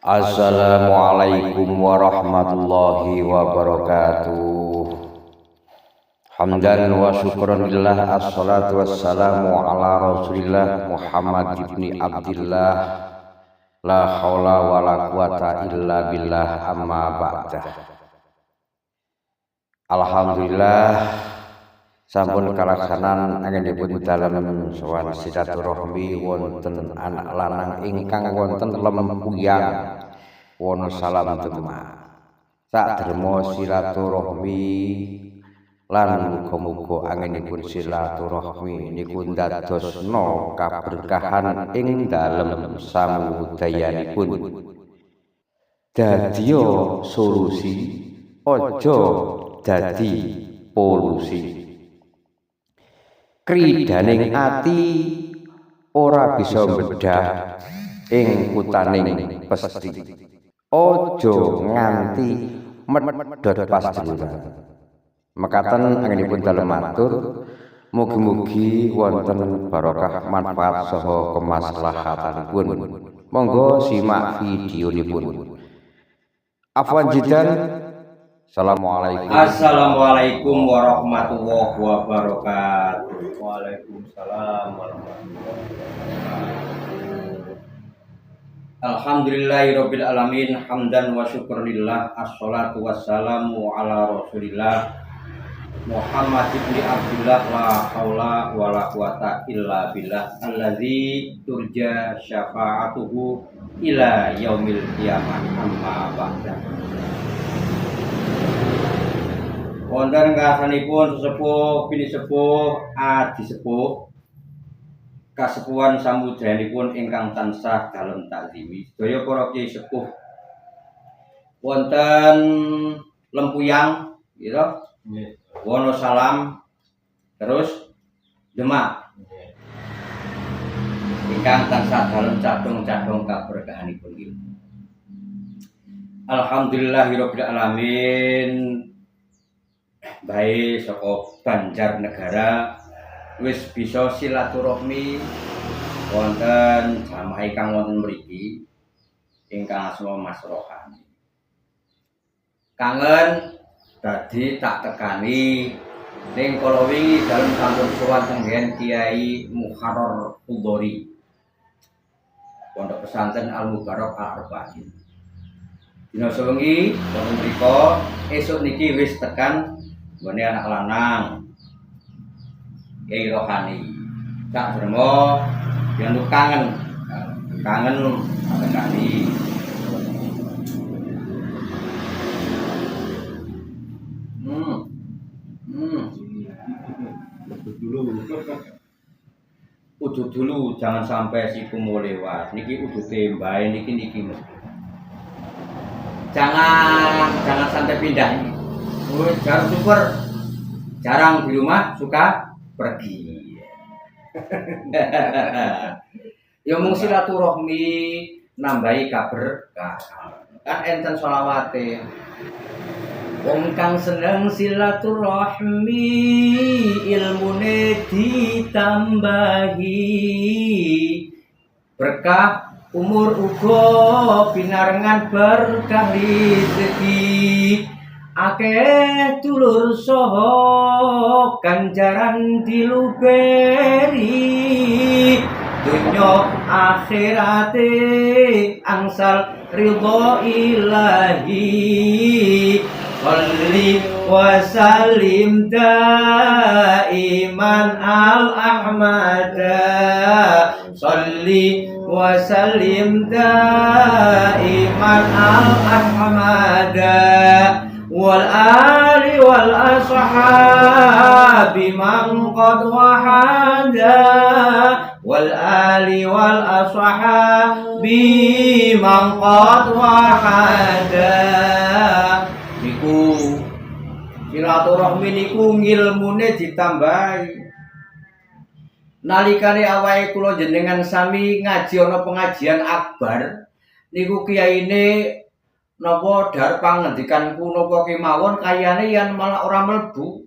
Assalamualaikum warahmatullahi wabarakatuh. Hamdan wa syukran lillah, assalatu wassalamu ala rasulillah Muhammad ibni Abdillah, la haula wa la quwata illa billah, amma ba'dah. Alhamdulillah sampun kalaksanan anggenipun dalem sowan silaturahmi wonten anak lanang ingkang wonten Lempuyang Wonosalam Demak. Saderma silaturahmi lan muga-muga anggenipun silaturahmi niku ndadosna kaberkahan ing dalem samudayanipun. Dadiya solusi, aja dadi polusi. Kridaning ati ora bisa mbedah ing kutaning pesti. Aja nganti medhot pas duluran. Mekaten anggenipun dalem matur, mugi-mugi wonten barokah manfaat saha kemaslahatanipun. Monggo simak videonipun. Afwan jidan. Assalamualaikum warahmatullahi wabarakatuh. Waalaikumsalam warahmatullahi wabarakatuh. Alhamdulillahirabbil alamin, hamdan wa syukurillah, assalatu wassalamu ala rasulillah Muhammad ibni Abdillah, la haula wa la quwata illa billah, allazi turja syafa'atuhu ila yaumil qiyamah, amma ba'da. Wonten kasanipun sesepuh bini sepuh adi sepuh kasepuhan samudayanipun ingkang tansah dalem takzimi sedaya para kiai sepuh wonten Lempuyang gitu, Wonosalam terus Demak ingkang tansah dalem cadhong-cadhong kaberkahanipun iki. Alhamdulillahirabbil alamin. Baik saka Banjarnegara wis bisa silaturahmi wonten jamaah ingkang wonten mriki ingkang asma Mas Rohani. Kangen dadi tak tekani ning kala wingi dalem sampun sowan tenggen Kiai Muharrar Qudori Pondok Pesantren Al Mubarak Al-Arba'in. Dina sewengi wonten mrika, esuk niki wis tekan gone anak lanang Kiai Rohani. Sak dermo yen kangen sekali. Udah dulu jangan sampai siku mau lewat. Niki udah tembae niki mesti. Jangan sampai pindah. Jarang super, jarang di rumah, suka pergi. Ya mung silaturahmi nambahi kaberkah. Kan enten sholawate. Wong kang seneng silaturahmi ilmune ditambahi. Berkah umur uga pinarengan berkah rezeki. Akeh dulur saha ganjaran diluberi, dunya akhirate angsal ridho ilahi. Sholli wa sallim daiman al ahmada, sholli wa sallim daiman al ahmada, wal ali wal ashabi man qad wahada, wal ali wal ashabi man qad wahada. Niku silaturahmi niku ngilmune ditambahi. Nalikane awake kula jenengan sami ngaji ana pengajian akbar niku kiyaine napa dar pangendikanku napa kemawon kayane yen malah ora mlebu.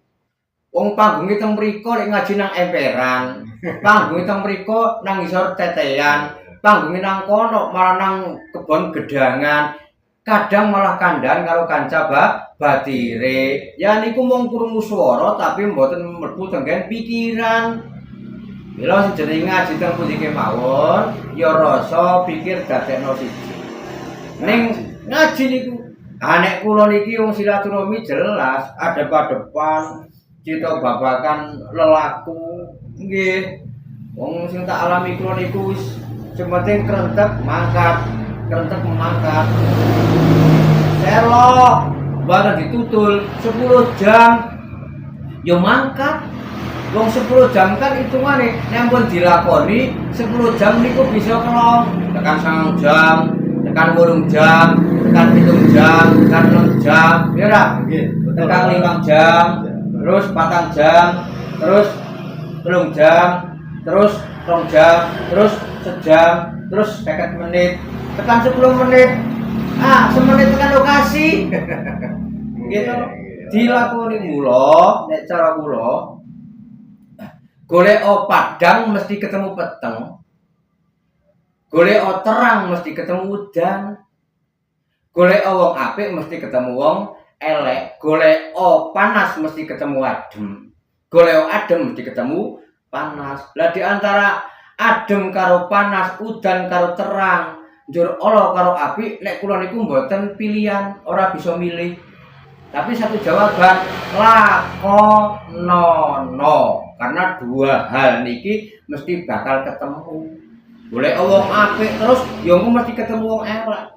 Wong panggunge teng mriko lek ngaji nang emperan, panggunge teng mriko nang isor tetean, tanggungi nang kono malah nang kebon gedangan. Kadang malah kandhan karo kanca batire. Ya niku mung krungu swara tapi mboten mlebu tenggen pikiran. Mila sing jenenge ngaji teng pundi kemawon ya rasa pikir dadekno siji. Ning ngaji niku nek kula niki wong silaturahmi jelas adep-adepan cita babakan lelaku nggih. Wong sing tak alami kula niku wis sementing krentek mangkat. Selo, barang ditutul 10 jam, yo mangkat. Wong 10 jam kan hitungane, nek pun dilakoni 10 jam niku bisa kelong. Tekan 9 jam, tekan 8 jam, tekan 7 jam, tekan 6 jam, ya ora? Nggih. Tekan 5 jam, terus 4 jam, terus 3 jam, terus 2 jam, terus sejam, terus 50 menit. Tekan 10 menit, semenit tekan lokasi. Gitu. Dilakoni mula, nek cara kula golek padang mesti ketemu peteng. Golek terang mesti ketemu udan. Golek wong apik mesti ketemu wong elek. Golek panas mesti ketemu adem. Golek adem mesti ketemu panas. Lah di antara adem karo panas, udan karo terang, njur ala karo apik, nek kula niku mboten pilihan, ora bisa milih. Tapi satu jawaban lakonono. Karena dua hal niki mesti bakal ketemu. Boleh wong apik terus ya mesti ketemu wong elek.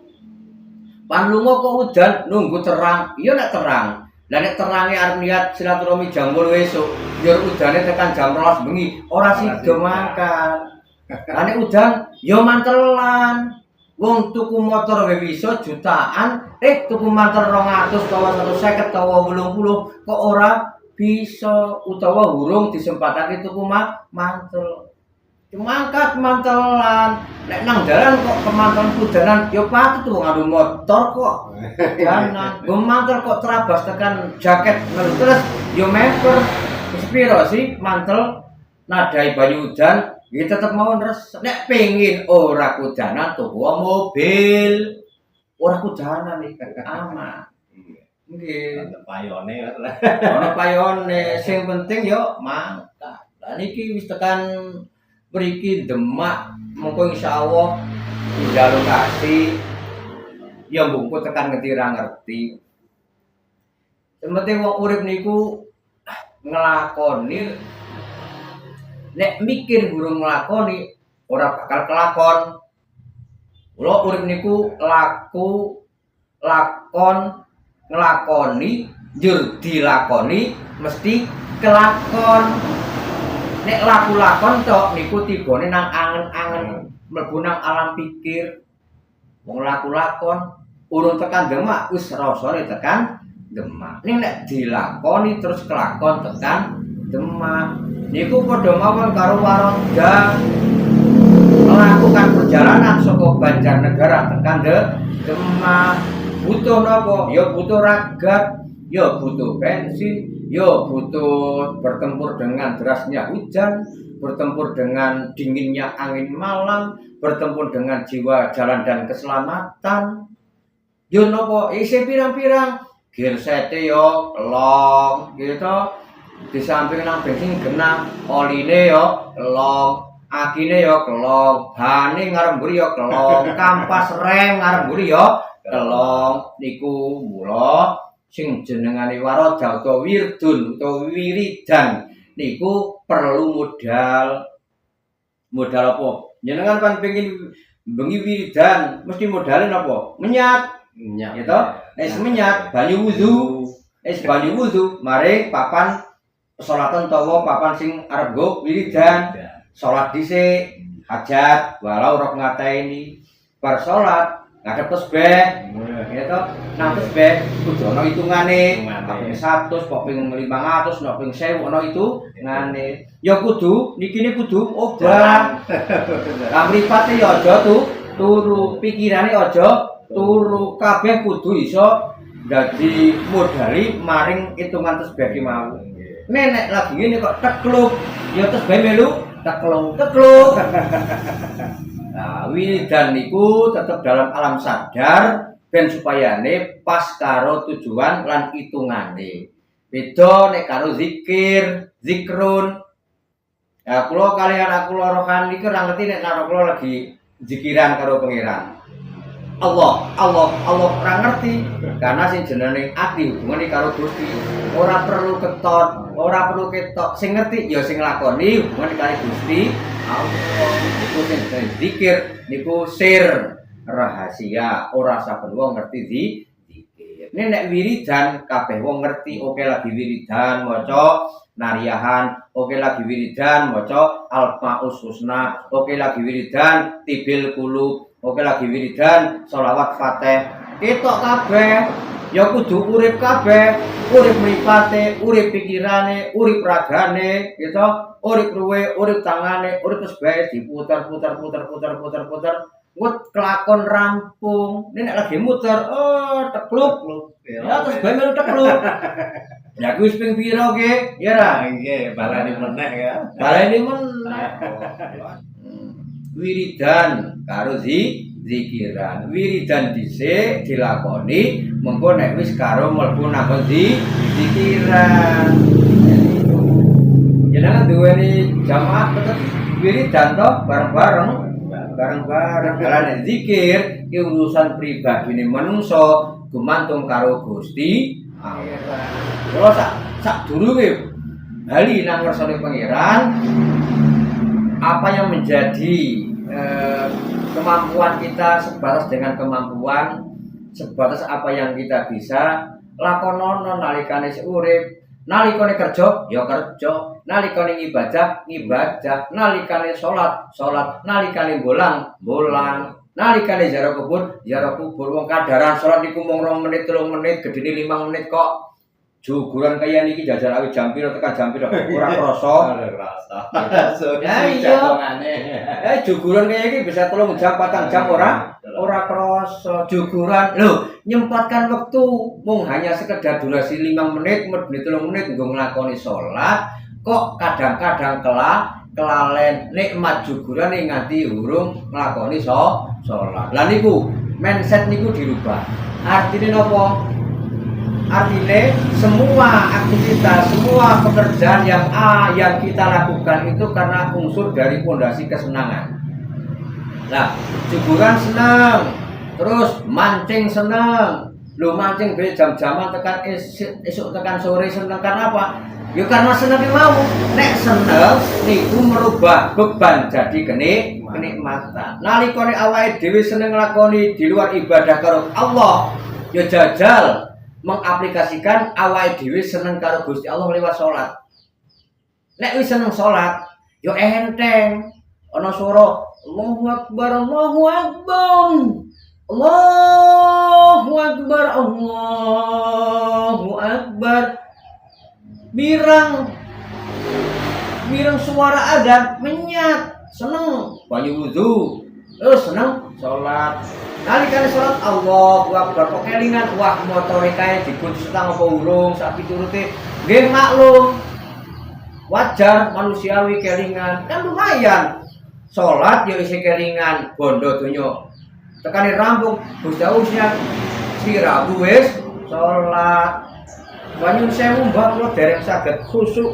Pan lunga kok udan nunggu terang, iya nek terang. Lah nek terange arep niat silaturahmi jam 8 esuk, njur udane tekan jam 12 bengi, ora sida makan. Lah nek udan ya mantelan. Wong tuku motor wae bisa jutaan, tuku motor 200 utawa 150 utawa 80 kok ora bisa utawa urung disempatake tuku mantel. Mangkat mantelan, nek nang dalan kok kemantelan kudanan ya patut wong ngadu motor kok. Jalan, mantel kok terabas tekan jaket terus ya memper. Sepiro sih mantel nadai banyu udan ya tetep mau res. Nek pengin ora kudanan tuku mobil. Ora kudanan iki aman. Nggih. Ono payone sing penting yo mangkat. Lah niki wis tekan mriki Demak mengko insyaallah pindah lokasi ya mbungku tekan ngerti ra ngerti. Sing penting wong urip niku nglakoni. Nek mikir burung nglakoni ora bakal kelakon. Kula urip niku lakon nglakoni njur dilakoni mesti kelakon. Nek laku-lakon tok niku tibane nang angen-angen mlebu nang alam pikir. Wong laku-lakon urung tekan Demak wis rasane tekan Demak. Ning nek dilakoni terus kelakon tekan Demak. Niku padha mawon karo waronda melakukan perjalanan saka Banjarnegara tekan Demak. Butuh napa? Ya butuh ragat, ya butuh bensin, ya butuh bertempur dengan derasnya hujan, bertempur dengan dinginnya angin malam, bertempur dengan jiwa jalan dan keselamatan. Yo napa isih pirang-pirang gersete yo long gitu. Di samping nang bensin genah, oline yo long, akine yo kelong, bane ngarep mburi yo kelong, kampas rem ngarep mburi yo kelong. Niku mula sing jenengane waroda utawa wirdun utawa wiridan niku perlu modal. Modal apa? Jenengan kan pengin bengi wiridan mesti modalin apa? Menyat. Gitu. Nek menyat banyu wudu. Banyu wudu mari papan salatan utawa papan sing arep nggo wiridan. Salat dhisik hajat walau rok ngateni. Bar salat ngadep tasbih, gitu. Nang tasbih kudu ana hitungane, ping 100, ping 500, ping 1000 ana hitungane. Ya kudu niki kudu obat. Lah mripate ya aja turu, pikirane aja turu, kabeh kudu iso dadi modali maring hitungan tasbih ki mau. Nek lagi ngene kok tekluk, ya tasbih melu tekluk. Nah, wiridan niku tetep dalam alam sadar ben supayane pas karo tujuan lan hitungane. Beda nek karo zikir, zikrun. Ya kula kalian aku lorokan iki ora ngerti nek karo kula lagi zikiran karo pangeran. Allah, Allah, Allah ora ngerti karena sing jenenge ati hubungane karo Gusti. Ora perlu keton, ora perlu ketok. Sing ngerti ya sing lakoni hubungane karo Gusti. Allah niku sing zikir niku sir rahasia. Ora saben wong ngerti zikir. Nek wiridan kabeh wong ngerti, oke lagi wiridan maca nariyahan, oke lagi wiridan maca al-maus husna, oke lagi wiridan tibil qulub. Oke lagi wiridan sholawat fatih ketok kabeh ya kudu urip kabeh, urip mripate, urip pikirane, urip ragane gitu, urip ruwe, urip tangane, urip terus bae diputer ngut kelakon rampung ini nek lagi muter tekluk ya terus bae melu tekluk ya kuwi ping pira ge ya ra nggih balani meneh ya balani meneh wiridan karo zikiran wiridan dhisik dilakoni mengko nek wis karo mlebu nang zikiran jenengan duweni jamaah tetep wiridan toh bareng-bareng kalane zikir iki urusan pribadine manungsa gumantung karo Gusti Allah. Kula sak durunge bali nang ngersane pangeran apa yang menjadi kemampuan kita sebatas dengan kemampuan sebatas apa yang kita bisa lakonono nalikane urip nalikane kerja ya kerja nalikane ibadah nalikane salat nalikane bolang nalikane ziarah kubur wong kadaran salat niku mung 2 menit 3 menit gedene 5 menit kok juguran kaya niki jajal awit jam piro tekan jam piro ora krasa. Ya iya. Juguran kaya iki bisa 3 jam 4 jam ora krasa. Juguran lho nyempatkan waktu mung hanya sekedar durasi 5 menit, 3 menit nggo nglakoni salat kok kadang-kadang kelalen nikmat juguran nganti urung nglakoni salat. Lah niku mindset niku dirubah. Artine napa? Artinya semua aktivitas, semua pekerjaan yang kita lakukan itu karena unsur dari fondasi kesenangan. Nah, juguran senang, terus mancing senang. Lu mancing be jam-jaman tekan esuk tekan sore senang karena apa? Ya karena senang mau. Nek senang niku merubah beban jadi kenikmatan. Nalikane awake dhewe seneng nglakoni di luar ibadah karo Allah, ya jajal mengaplikasikan awake dhewe seneng karo Gusti Allah lewat salat. Nek wis seneng salat, yo enteng. Ana swara Allahu Akbar, Allahu Akbar. Allahu Akbar, Allahu Akbar. Mirang suara adzan menyat, seneng banyu wudu. Seneng salat. Nalikane salat Allahu Akbar kok kelingan wah motore kae dikunci setang apa urung sak piturute nggih maklum wajar manusiawi kelingan kan lumayan salat ya isih kelingan bondo donya tekane rampung Gusti ausnya sirabu wis salat banyu sewu mbak kula dereng saged khusuk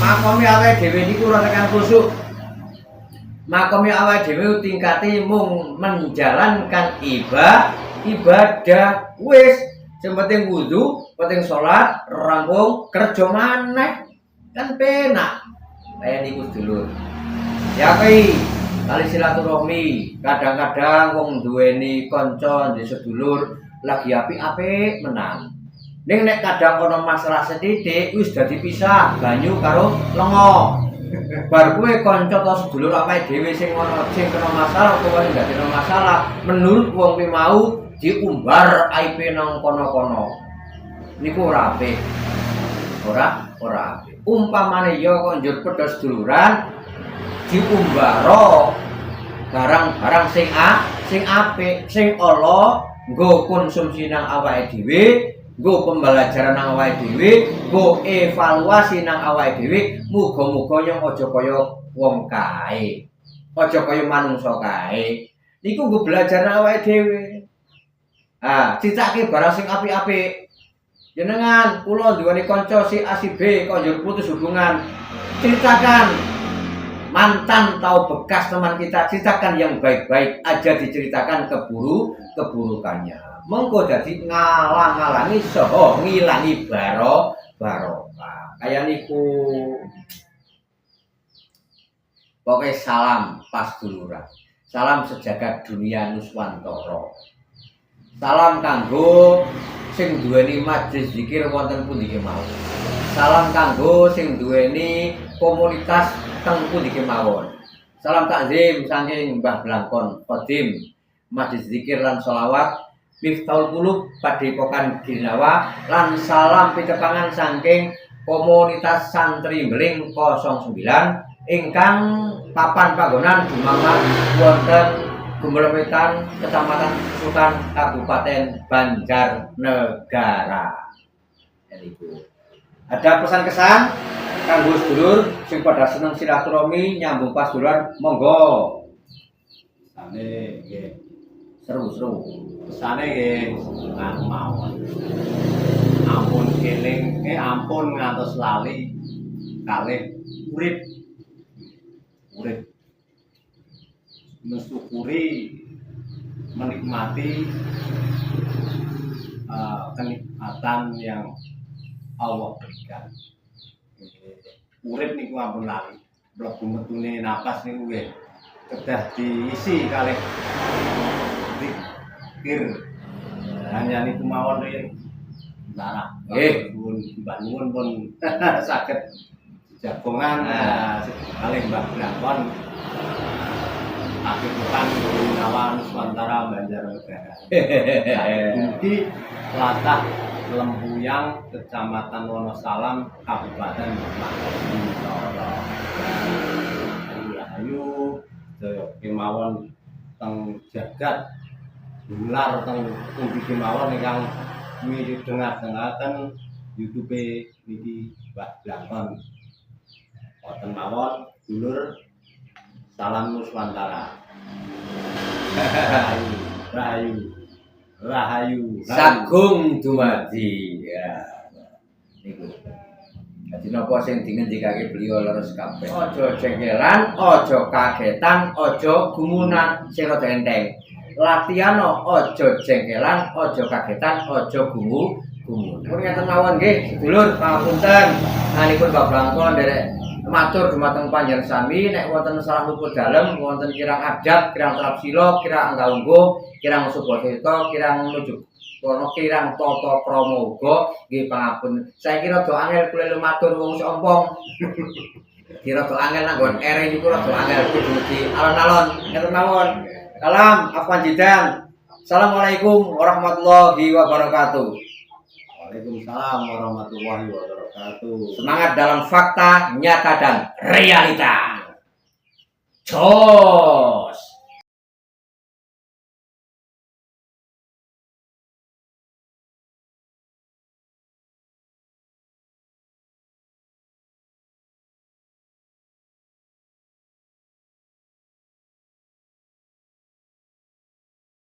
makome awake dhewe niku ora tekan khusuk makome awake dhewe tingkate mung menjalankan ibadah wis sing penting wudu, penting salat, rampung kerja maneh kan penak. Kaya niku sedulur. Ya kuwi kali silaturahmi, kadang-kadang wong duweni kanca di sedulur lagi apik-apik menang. Ning nek kadang ana masalah sethithik wis dadi pisah banyu karo lenga. Bar kowe kanca ta sedulur awake dhewe sing kena masalah utawa sing gak kena masalah menurut wong kuwi mau diumbar aibe nang kono-kono niku ora apik ora apik umpamane ya kok njur padha seduluran diumbaro barang-barang sing apik sing ala nggo konsumsi nang awake dhewe nggo pembelajaran nang awake dhewe, nggo evaluasi nang awake dhewe, muga-muga yang aja kaya wong kae. Aja kaya manungsa kae. Niku nggo belajar awake dhewe. Cicake barang sing apik-apik. Jenengan kula duweni kanca si A si B kok njur putus hubungan. Ceritakan mantan atau bekas teman kita, ceritakan yang baik-baik aja, diceritakan keburukannya. Mengko dadi ngalang-alangi saha ngilangi barokah. Kaya niku. Pokoknya salam pas duluran. Salam sejagat dunia Nuswantara. Salam kanggo sing duweni majelis zikir wonten pundi kemawon. Salam kanggo sing duweni komunitas teng pundi kemawon. Salam takzim saking Mbah Blangkon Qadim Majelis Zikir lan Sholawat Miftahul Qulub Padepokan Girinawa lan salam pitepangan saking komunitas santri Beling 09 ingkang papan panggonan dumangan wonten Gumelewetan, Kecamatan Sukan, Kabupaten Banjarnegara. Ada pesan kesan kanggo sedulur sing pada seneng silaturahmi nyambung pas duluran, monggo. Pesane nggih Seru-seru. pesane nggih mawon. Ampun keling, ampun ngantos lali kalih urip. Mensyukuri, menikmati kenikmatan yang Allah berikan. Urip niku ampun lali. Mlebu metune napas niku nggih kedah diisi kalih zikir. Hanya niku mawon rin. Nah, pun Mbak Nuwun pun saged jagongan kalih Mbah Blangkon Padepokan Girinawa Nuswantara Banjarnegara. Dumugi Latah Lempuyang, Kecamatan Wonosalam, Kabupaten Bintoro. Ayu sedaya kemawon teng jagat dolar teng pundi kemawon ingkang midhangaken YouTube niki Mbah Blangkon. Wonten mawon dulur, salam Nuswantara. Rahayu. Sagung dumadi. Ya. Niku. Dadi napa sing dingendikake beliau leres kabeh. Aja jengkelan, aja kagetan, aja gumunan sing rada enteng. Latihan aja jengkelan, aja kagetan, aja gumunan. Pun ngeten mawon nggih, sedulur pangapunten. Nganipun Mbah Blangkon nderek matur dumateng panjenengan sami nek wonten salah luput dalem, wonten kirang adat, kirang trapsila, kirang anggawungguh, kirang subasita, kirang nuju kono, kirang tata krama uga nggih pangapun. Saiki rada angel kula matur wong sing ompong. Kira rada angel nanggon ere niku rada angel kudu di alon-alon. Ngeten mawon. Salam afwan jidan. Assalamualaikum warahmatullahi wabarakatuh. Waalaikumsalam warahmatullahi wabarakatuh. Semangat dalam fakta, nyata dan realita. Jos.